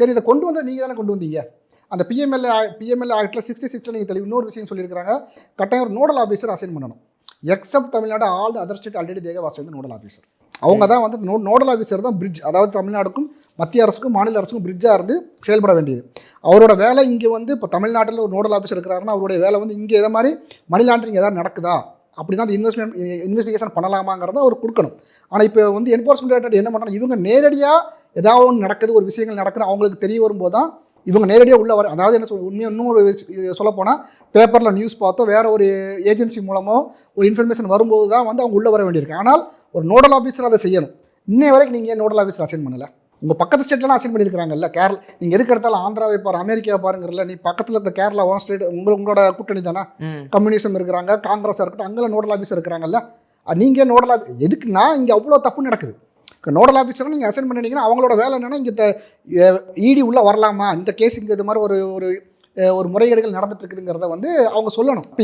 சரி இதை கொண்டு வந்தால் நீங்கள் தானே கொண்டு வந்தீங்க. அந்த பிஎம்எல்ஏ ஆக்டில் 66 நீங்கள் தெளிவு இன்னொரு விஷயம் சொல்லியிருக்காங்க, கட்டாயம் ஒரு நோடல் ஆஃபீஸர் அசைன் பண்ணணும். Accept Tamil Nadu all other state already தேக வாஸ் வந்து நோடல் ஆஃபீஸர். அவங்க தான் வந்து நோடல் ஆஃபீஸர் தான் பிரிட்ஜ், அதாவது தமிழ்நாடுக்கும் மத்திய அரசுக்கும் மாநில அரசுக்கும் பிரிட்ஜாக இருந்து செயல்பட வேண்டியது. அவரோட வேலை இங்கே வந்து இப்போ தமிழ்நாட்டில் ஒரு நோடல் ஆஃபீஸர் இருக்கிறாருன்னா அவருடைய வேலை வந்து இங்கே எதை மாதிரி மணி லாண்டரிங் ஏதாவது நடக்குதா அப்படின்னா அந்த இன்வெஸ்டிகேஷன் பண்ணலாமாங்கிறத அவர் கொடுக்கணும். ஆனால் இப்போ வந்து என்ஃபோர்ஸ்மெண்ட் டைரக்டரேட் என்ன பண்ணுறாங்க, இவங்க நேரடியாக ஏதாவது ஒன்று நடக்குது, ஒரு விஷயங்கள் நடக்குது அவங்களுக்கு தெரிய வரும்போது தான் இவங்க நேரடியாக உள்ள வர, அதாவது என்ன உண்மையாக இன்னும் ஒரு சொல்லப்போனால் பேப்பரில் நியூஸ் பார்த்தோ வேறு ஒரு ஏஜென்சி மூலமோ ஒரு இன்ஃபர்மேஷன் வரும்போது தான் வந்து அவங்க உள்ளே வர வேண்டியிருக்கு. ஆனால் ஒரு நோடல் ஆஃபீஸர் அதை செய்யணும். இன்னைய வரைக்கும் நீங்கள் நோடல் ஆஃபீஸர் அசைன் பண்ணலை. உங்கள் பக்கத்து ஸ்டேட்லாம் அசைன் பண்ணியிருக்காங்கல்ல. கேரளா நீங்கள் எதுக்கு எடுத்தாலும் ஆந்திராவை பாரு, அமெரிக்காவை பாருங்கிறல, நீ பக்கத்தில் இருக்கிற கேரளா ஒன் ஸ்டேட் உங்களோட கூட்டணி தானே, கம்யூனிசம் இருக்கிறாங்க, காங்கிரஸாக இருக்கட்டும், அங்கெல்லாம் நோடல் ஆஃபீஸர் இருக்கிறாங்கல்ல. நீங்கள் நோடல் எதுக்குன்னா இங்கே அவ்வளோ தப்பு நடக்குது. நோடல் ஆஃபீஸரை நீங்கள் அசைன் பண்ணிட்டீங்கன்னா அவங்களோட வேலை என்னென்னா இங்கே இடி உள்ளே வரலாமா, இந்த கேஸ் இங்கே இது மாதிரி ஒரு முறைகேடுகள் நடந்துட்டு இருக்குதுங்கிறத வந்து அவங்க சொல்லணும்.